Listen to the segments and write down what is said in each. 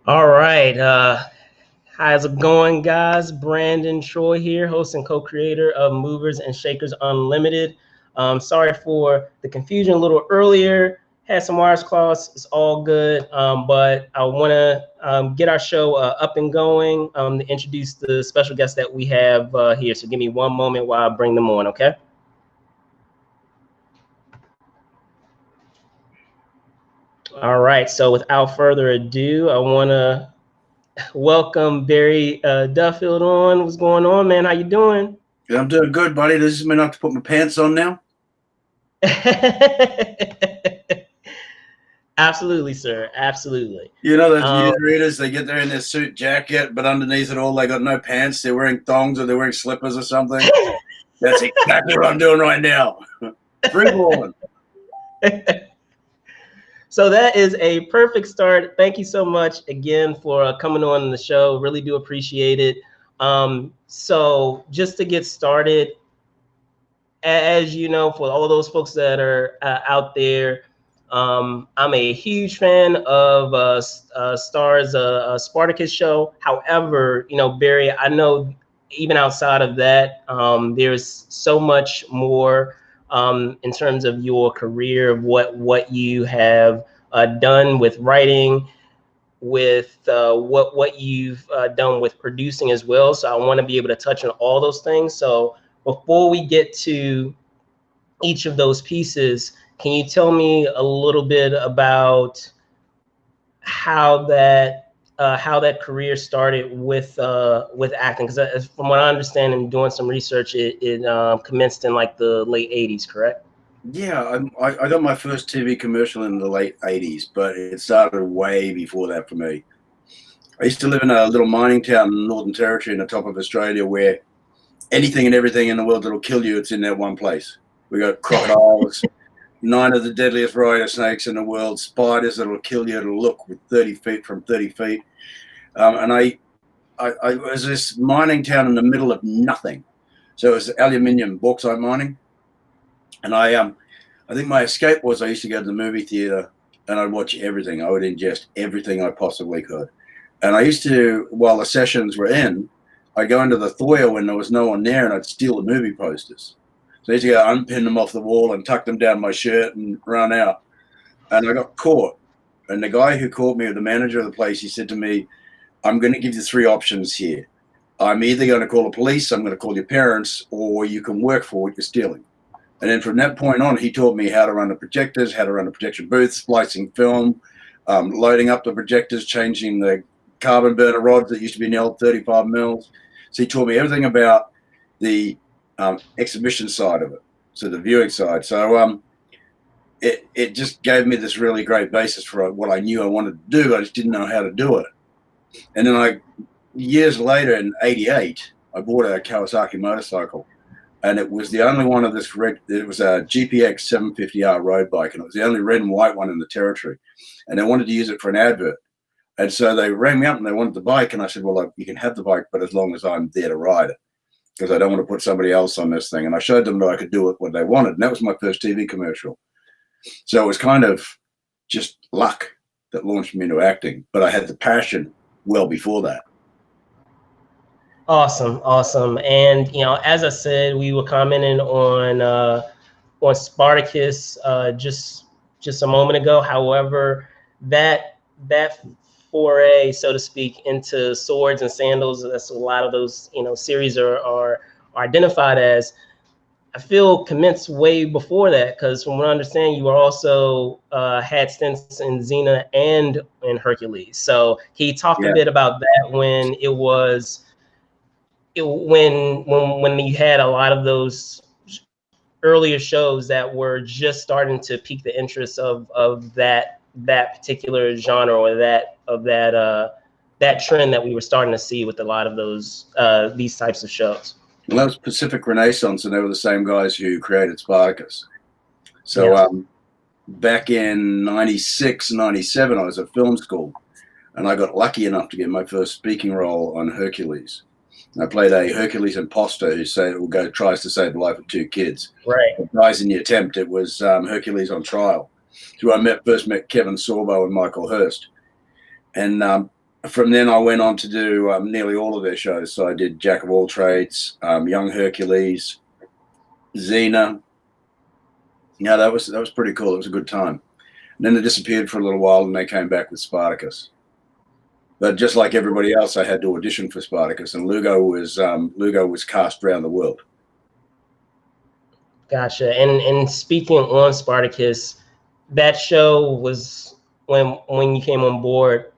All right. How's it going, guys? Brandon Troy here, host and co-creator of Movers and Shakers Unlimited. Sorry for the confusion a little earlier. Had some wires crossed. It's all good. But I want to get our show up and going to introduce the special guests that we have here. So give me one moment while I bring them on, okay? All right. So without further ado, I want to welcome Barry Duffield on. What's going on, man? How you doing? Yeah, I'm doing good, buddy. Does this mean I have to put my pants on now? Absolutely, sir. Absolutely. You know those newsreaders, they get there in their suit jacket, but underneath it all, they got no pants. They're wearing thongs or they're wearing slippers or something. That's exactly what I'm doing right now. Freeborn. So that is a perfect start. Thank you so much again for coming on the show. Really do appreciate it. So just to get started, as you know, for all of those folks that are out there, I'm a huge fan of Starz Spartacus show. However, you know, Barry, I know even outside of that, there's so much more in terms of your career, of what you have done with writing, with what you've done with producing as well. So I want to be able to touch on all those things. So before we get to each of those pieces, can you tell me a little bit about how that career started with acting? Because from what I understand and doing some research, it commenced in like the late '80s, correct? Yeah, I got my first TV commercial in the late 80s, but it started way before that for me. I used to live in a little mining town in the Northern Territory in the top of Australia where anything and everything in the world that'll kill you, it's in that one place. We got crocodiles, 9 of the deadliest rider snakes in the world, spiders that'll kill you. It'll look with 30 feet from 30 feet. And I was this mining town in the middle of nothing. So it was aluminium bauxite mining. And I think my escape was I used to go to the movie theater and I'd watch everything. I would ingest everything I possibly could. And I used to, while the sessions were in, I'd go into the foyer when there was no one there and I'd steal the movie posters. So I used to go unpin them off the wall and tuck them down my shirt and run out. And I got caught. And the guy who caught me, the manager of the place, he said to me, I'm going to give you 3 options here. I'm either going to call the police, I'm going to call your parents, or you can work for what you're stealing. And then from that point on, he taught me how to run the projectors, how to run the projection booth, splicing film, loading up the projectors, changing the carbon burner rods that used to be in the old 35 mils. So he taught me everything about the exhibition side of it, so the viewing side. So it just gave me this really great basis for what I knew I wanted to do. I just didn't know how to do it. And then years later in '88, I bought a Kawasaki motorcycle. And it was the only one of this red, it was a GPX 750R road bike, and it was the only red and white one in the territory. And they wanted to use it for an advert. And so they rang me up and they wanted the bike. And I said, well, you can have the bike, but as long as I'm there to ride it, because I don't want to put somebody else on this thing. And I showed them that I could do it what they wanted. And that was my first TV commercial. So it was kind of just luck that launched me into acting. But I had the passion well before that. Awesome. And you know, as I said, we were commenting on Spartacus just a moment ago. However, that foray, so to speak, into swords and sandals, that's a lot of those, you know, series are identified as, I feel, commenced way before that, because from what I understand, you were also had stints in Xena and in Herxules. So can you talk a bit about that when it was when you had a lot of those earlier shows that were just starting to pique the interest of that particular genre, or that trend that we were starting to see with a lot of those these types of shows? Well, that was Pacific Renaissance, and they were the same guys who created Spartacus. So back in '96, '97, I was at film school, and I got lucky enough to get my first speaking role on Herxules. I played a Hercules imposter who tries to save the life of 2 kids. Right. But dies in the attempt. It was Hercules on Trial. So I first met Kevin Sorbo and Michael Hurst. And from then I went on to do nearly all of their shows. So I did Jack of All Trades, Young Hercules, Xena. Yeah, that was pretty cool. It was a good time. And then they disappeared for a little while, and they came back with Spartacus. But just like everybody else, I had to audition for Spartacus, and Lugo was cast around the world. Gotcha. And speaking on Spartacus, that show was when you came on board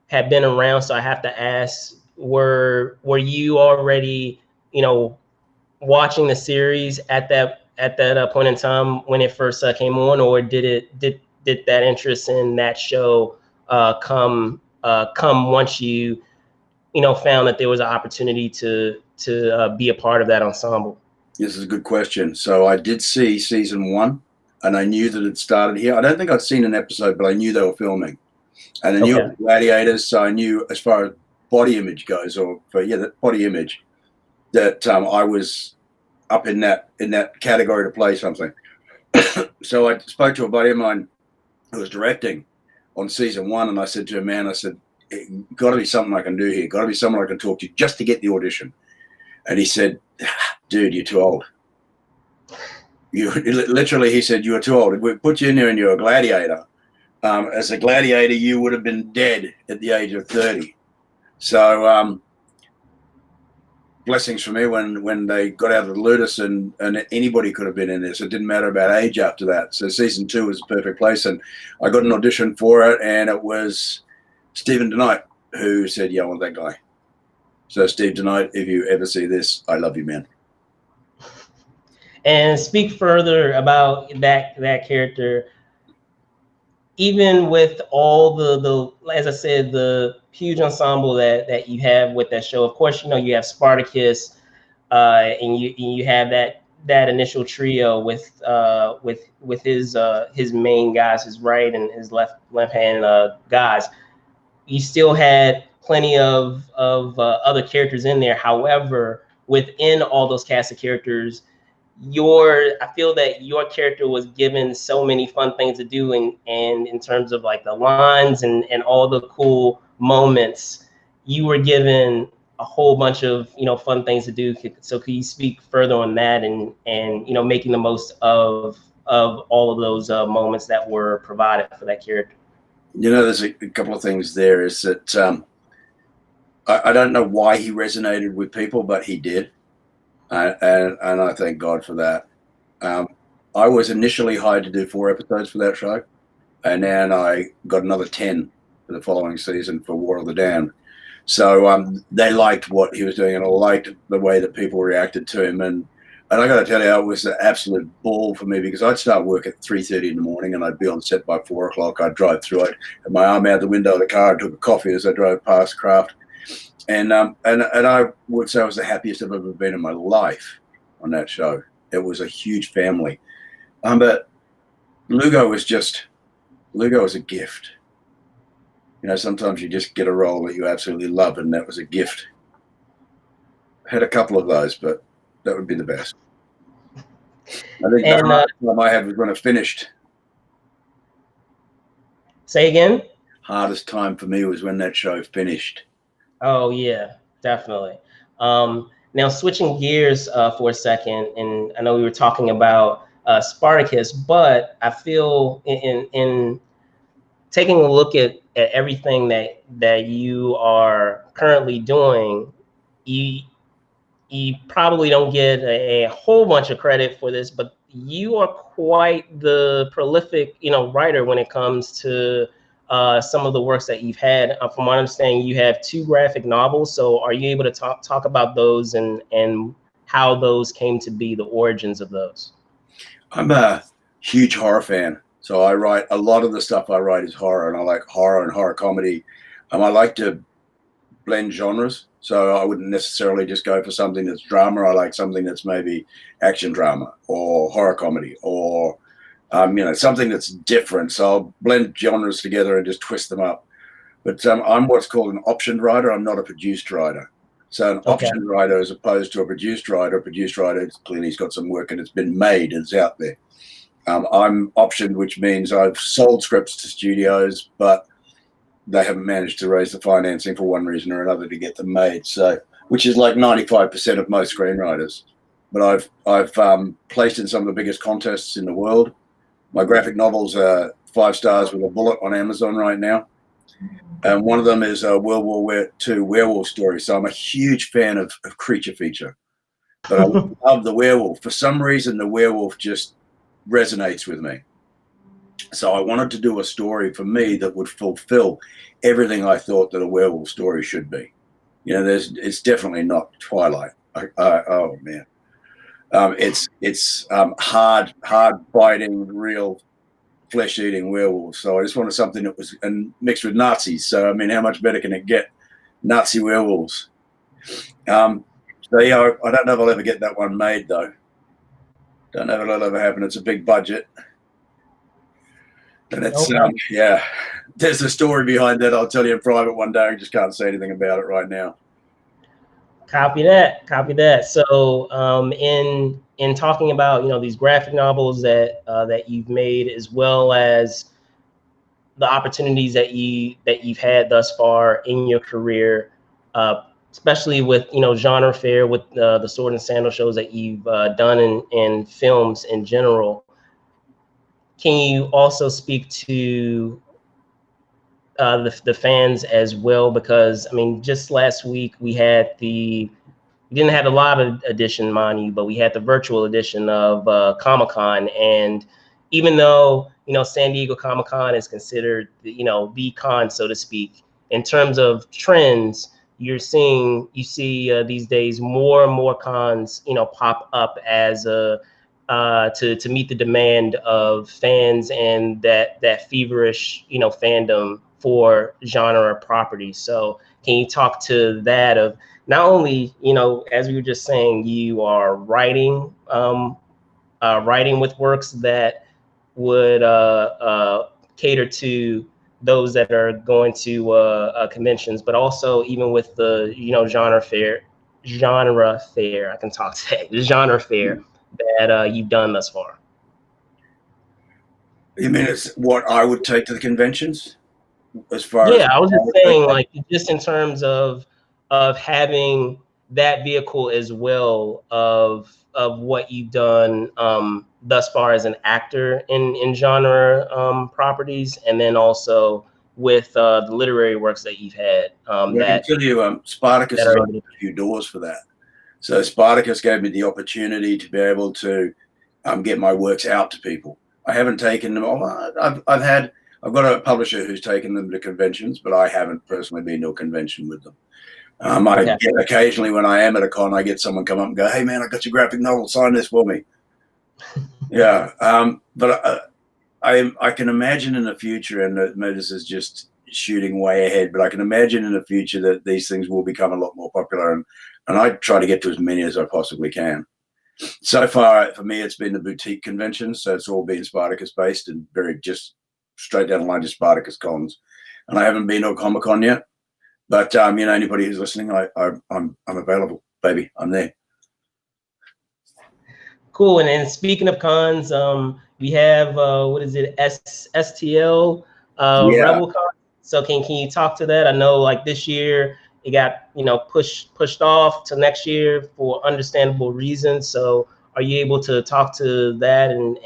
had been around. So I have to ask, were you already, watching the series at that point in time when it first came on, or did that interest in that show come once you found that there was an opportunity to be a part of that ensemble? This is a good question. So I did see season 1, and I knew that it started here. I don't think I'd seen an episode, but I knew they were filming, and I knew it was gladiators. So I knew, as far as body image goes, that body image, that I was up in that category to play something. So I spoke to a buddy of mine who was directing on season 1, and I said to him, man, I said, got to be something I can do here. Got to be someone I can talk to just to get the audition. And he said, dude, you're too old. Literally, he said, you are too old. If we put you in there and you're a gladiator, as a gladiator, you would have been dead at the age of 30. So blessings for me when they got out of the Ludus, and anybody could have been in this. It didn't matter about age after that. So season 2 was a perfect place, and I got an audition for it, and it was Stephen DeKnight who said, yeah, I want that guy. So Steve DeKnight, if you ever see this, I love you, man. And speak further about that character. Even with all the as I said, the huge ensemble that you have with that show, of course, you have Spartacus, and you have that initial trio with his main guys, his right and his left hand guys. You still had plenty of other characters in there. However, within all those cast of characters, I feel that your character was given so many fun things to do, and in terms of like the lines and all the cool moments, you were given a whole bunch of fun things to do. So could you speak further on that and making the most of all of those moments that were provided for that character? There's a couple of things there. Is that I don't know why he resonated with people, but he did. And I thank God for that. I was initially hired to do 4 episodes for that show, and then I got another 10 for the following season for War of the Damned. So they liked what he was doing, and I liked the way that people reacted to him. And I got to tell you, it was an absolute ball for me, because I'd start work at 3:30 in the morning, and I'd be on set by 4 o'clock. I'd drive through it, had my arm out the window of the car, and took a coffee as I drove past Kraft. And I would say I was the happiest I've ever been in my life on that show. It was a huge family. But Lugo was a gift. Sometimes you just get a role that you absolutely love, and that was a gift. I had a couple of those, but that would be the best. I think the hardest time I had was when I finished. Say again? Hardest time for me was when that show finished. Oh yeah, definitely. Now switching gears for a second, and I know we were talking about Spartacus, but I feel in taking a look at everything that you are currently doing, you probably don't get a whole bunch of credit for this, but you are quite the prolific writer when it comes to some of the works that you've had. From my understanding, you have 2 graphic novels. So are you able to talk about those and how those came to be, the origins of those? I'm a huge horror fan. So I write, a lot of the stuff I write is horror, and I like horror and horror comedy. I like to blend genres. So I wouldn't necessarily just go for something that's drama. I like something that's maybe action drama or horror comedy, or something that's different. So I'll blend genres together and just twist them up. But I'm what's called an optioned writer. I'm not a produced writer. So an optioned writer, as opposed to a produced writer, clearly he's got some work and it's been made, it's out there. I'm optioned, which means I've sold scripts to studios, but they haven't managed to raise the financing for one reason or another to get them made. So, which is like 95% of most screenwriters. But I've placed in some of the biggest contests in the world. My graphic novels are 5 stars with a bullet on Amazon right now. And one of them is a World War II werewolf story. So I'm a huge fan of creature feature. But I love the werewolf. For some reason, the werewolf just resonates with me. So I wanted to do a story for me that would fulfill everything I thought that a werewolf story should be. You know, it's definitely not Twilight. Oh man, it's hard biting, real flesh eating werewolves. So I just wanted something that was and mixed with Nazis. So I mean, how much better can it get? Nazi werewolves. So yeah, I don't know if I'll ever get that one made though. Don't know if it'll ever happen. It's a big budget. And it's yeah, there's a story behind that. I'll tell you in private one day. I just can't say anything about it right now. Copy that. Copy that. So in talking about, you know, these graphic novels that that you've made, as well as the opportunities that you've had thus far in your career, especially with, you know, genre fare, with the sword and sandal shows that you've done in films in general. Can you also speak to the fans as well? Because I mean, just last week we didn't have a live edition, mind you, but we had the virtual edition of Comic-Con. And even though, you know, San Diego Comic-Con is considered, you know, the con, so to speak, in terms of trends, you see these days more and more cons, you know, pop up as a to meet the demand of fans and that feverish, you know, fandom for genre properties. So can you talk to that of not only, you know, as we were just saying, you are writing with works that would cater to those that are going to conventions, but also even with the, you know, genre fair, I can talk today, the genre fair that you've done thus far. You mean it's what I would take to the conventions? As far as Yeah, I was just saying, like, just in terms of having that vehicle as well of what you've done thus far as an actor in genre properties, and then also with the literary works that you've had I can tell you, Spartacus has opened a few doors for that. So Spartacus gave me the opportunity to be able to get my works out to people. I haven't taken them. I've got a publisher who's taken them to conventions, but I haven't personally been to a convention with them. I get occasionally, when I am at a con, I get someone come up and go, "Hey man, I got your graphic novel. Sign this for me." Yeah, but I can imagine in the future, and this is just shooting way ahead, but I can imagine in the future that these things will become a lot more popular, and I try to get to as many as I possibly can. So far, for me, it's been the boutique conventions, so it's all been Spartacus based and very just straight down the line to Spartacus cons. And I haven't been to a Comic-Con yet, but you know, anybody who's listening, I'm available, baby. I'm there. Cool. And speaking of cons, we have what is it, STL RebelCon. So can you talk to that? I know, like, this year it got, you know, pushed off to next year for understandable reasons. So are you able to talk to that and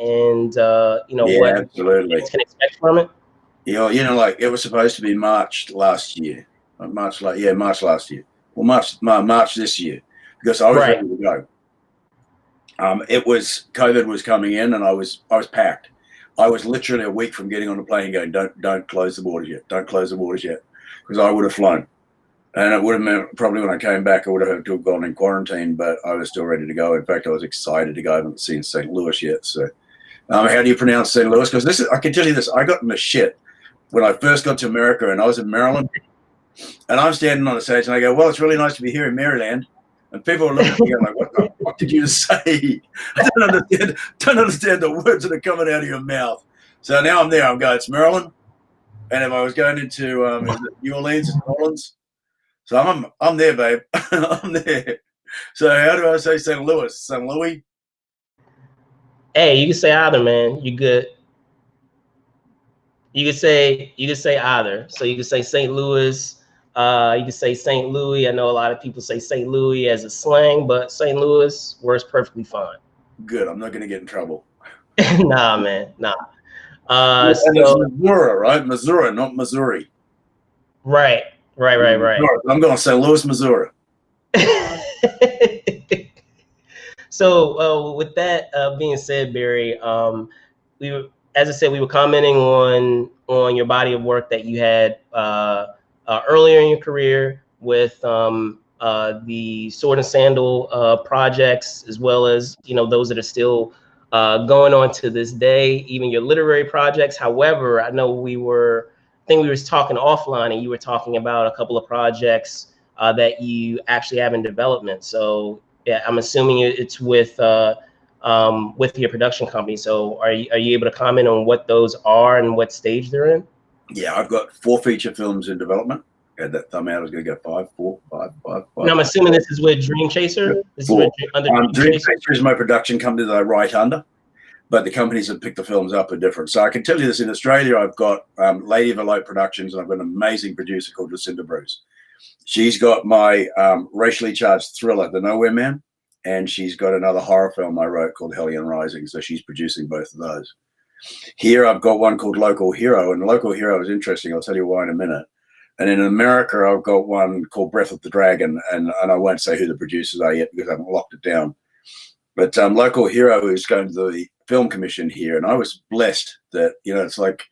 you know, what absolutely can expect from it? You know, like, it was supposed to be March last year. March last year. Well, March this year, because I was ready to go. It was COVID was coming in, and I was packed. I was literally a week from getting on the plane going, don't close the borders yet. Don't close the borders yet, because I would have flown. And it would have meant probably when I came back, I would have had to have gone in quarantine, but I was still ready to go. In fact, I was excited to go. I haven't seen St. Louis yet. So how do you pronounce St. Louis? Because I can tell you this, I got in the shit when I first got to America, and I was in Maryland, and I'm standing on the stage, and I go, well, it's really nice to be here in Maryland. And people are looking at me like, what the fuck did you say? I don't understand the words that are coming out of your mouth. So now I'm there. I'm going, it's Maryland. And if I was going into New Orleans, it's New Orleans. So I'm there, babe. I'm there. So how do I say St. Louis? St. Louis? Hey, you can say either, man. You good. You could say either. So you could say St. Louis. You could say St. Louis. I know a lot of people say St. Louis as a slang, but St. Louis works perfectly fine. Good. I'm not going to get in trouble. Nah, man, nah. And it's So Missouri, right? Missouri, not Missouri. right, right. I'm going to St. Louis, Missouri. So with that being said, Barry, we were, as I said, we were commenting on your body of work that you had earlier in your career with the Sword and Sandal projects, as well as those that are still going on to this day, even your literary projects. However, I know I think we were talking offline, and you were talking about a couple of projects that you actually have in development. So yeah, I'm assuming it's with your production company. So are you able to comment on what those are and what stage they're in? Yeah, I've got 4 feature films in development. Had that thumb out, I was going to go 5, 4, 5, 5, 5. And I'm assuming this is with Dream Chaser. This 4. is with, under Dream Dream Chaser. Chaser is my production company that I write under, but the companies that pick the films up are different. So I can tell you this: in Australia, I've got Lady of a Light Productions, and I've got an amazing producer called Lucinda Bruce. She's got my racially charged thriller, The Nowhere Man, and she's got another horror film I wrote called Hellion Rising. So she's producing both of those. Here I've got one called Local Hero, and Local Hero is interesting. I'll tell you why in a minute. And in America, I've got one called Breath of the Dragon, and I won't say who the producers are yet because I haven't locked it down. But Local Hero is going to the film commission here, and I was blessed that, it's like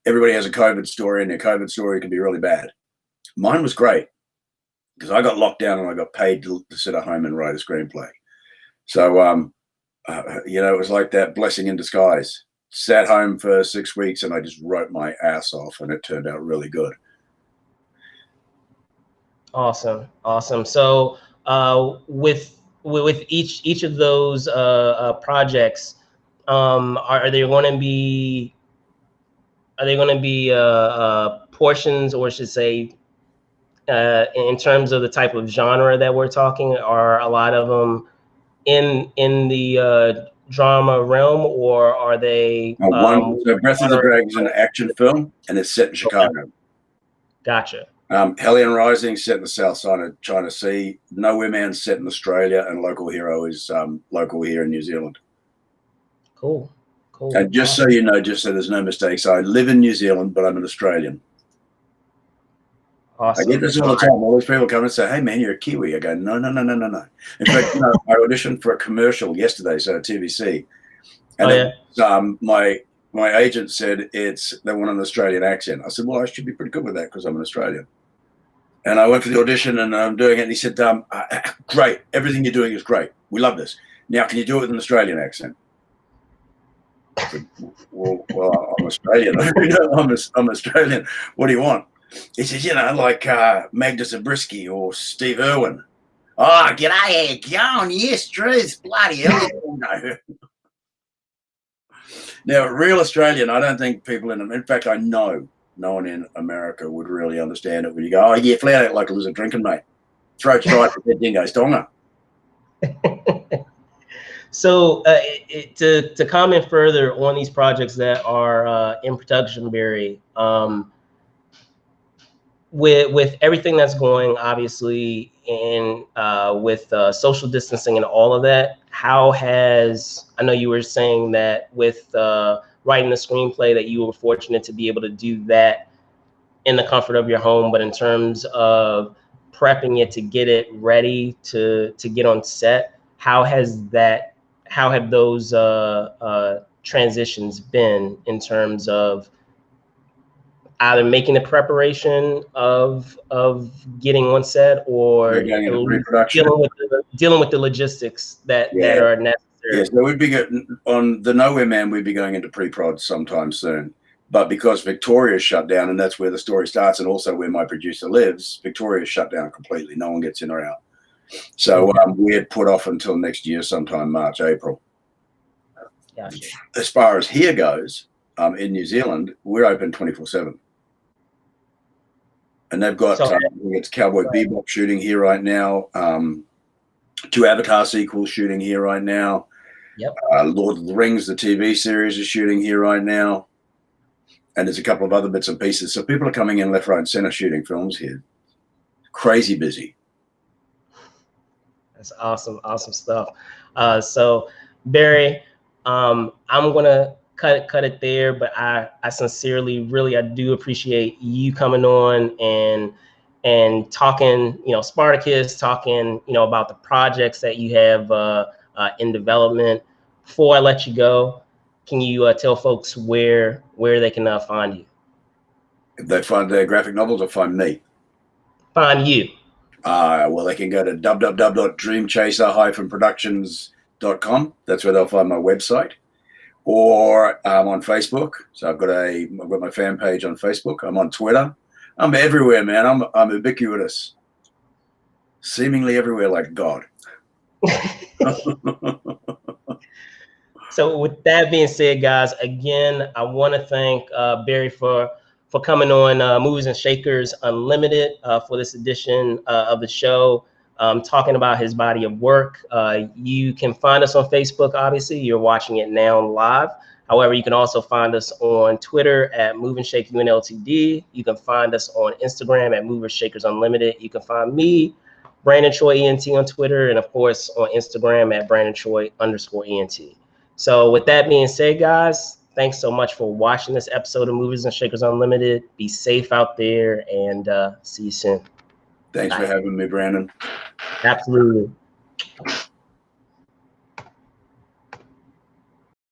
everybody has a COVID story, and their COVID story can be really bad. Mine was great because I got locked down and I got paid to sit at home and write a screenplay. So, it was like that blessing in disguise. Sat home for 6 weeks and I just wrote my ass off, and it turned out really good. Awesome. So with each of those projects, are there going to be portions, or I should say, in terms of the type of genre that we're talking, are a lot of them in the drama realm, or are they? So Breath of the Dragon is an action film, and it's set in Chicago. Okay. Gotcha. Hellion Rising set in the south side of China Sea. Nowhere Man set in Australia, and Local Hero is local here in New Zealand. Cool. And just so you know, just so there's no mistakes, I live in New Zealand, but I'm an Australian. Awesome. I get this all the time. All these people come and say, "Hey, man, you're a Kiwi." I go, "No." In fact, I auditioned for a commercial yesterday, so TVC, and my agent said they want an Australian accent. I said, "Well, I should be pretty good with that because I'm an Australian." And I went for the audition, and I'm doing it. And he said, "Great, everything you're doing is great. We love this. Now, can you do it with an Australian accent?" I said, well, I'm Australian. I'm Australian. What do you want? He says, like Magda Zabriskie or Steve Irwin. Oh, g'day, John. Yes, truth. Bloody hell. No. Now, real Australian, I don't think people in fact, I know no one in America would really understand it when you go, "Oh, yeah, flat out like a loser drinking, mate. Throat straight to the dingo's tonga." So to comment further on these projects that are in production, Barry, with everything that's going, obviously, in with social distancing and all of that, I know you were saying that with writing the screenplay that you were fortunate to be able to do that in the comfort of your home, but in terms of prepping it to get it ready to get on set, how have those transitions been in terms of either making the preparation of getting on set, or dealing with the logistics that are necessary? Yeah, so we'd be on The Nowhere Man, we'd be going into pre-prod sometime soon. But because Victoria's shut down, and that's where the story starts, and also where my producer lives, Victoria's shut down completely. No one gets in or out. So we had put off until next year, sometime March, April. Gotcha. As far as here goes, in New Zealand, we're open 24/7. And they've got, it's Cowboy Bebop shooting here right now. 2 Avatar sequels shooting here right now. Yep. Lord of the Rings, the TV series, is shooting here right now. and there's a couple of other bits and pieces. So people are coming in left, right, and center shooting films here. Crazy busy. That's awesome, awesome stuff. So Barry, I'm gonna cut it there, but I sincerely, really, I do appreciate you coming on and talking, Spartacus, talking, about the projects that you have in development. Before I let you go, can you tell folks where they can find you? If they find their graphic novels or find me? Find you. Well, they can go to www.dreamchaser-productions.com. That's where they'll find my website. Or I'm on Facebook. So I've got my fan page on Facebook. I'm on Twitter. I'm everywhere, man. I'm ubiquitous. Seemingly everywhere like God. So with that being said, guys, again, I want to thank Barry for coming on Movers and Shakers Unlimited for this edition of the show, talking about his body of work. You can find us on Facebook, obviously. You're watching it now live. However, you can also find us on Twitter at Move and Shake UNLTD. You can find us on Instagram at Movers Shakers Unlimited. You can find me, Brandon Troy ENT, on Twitter, and of course on Instagram at Brandon Troy _ENT. So with that being said, guys, thanks so much for watching this episode of Movers and Shakers Unlimited. Be safe out there, and see you soon. Thanks for having me, Brandon. Absolutely.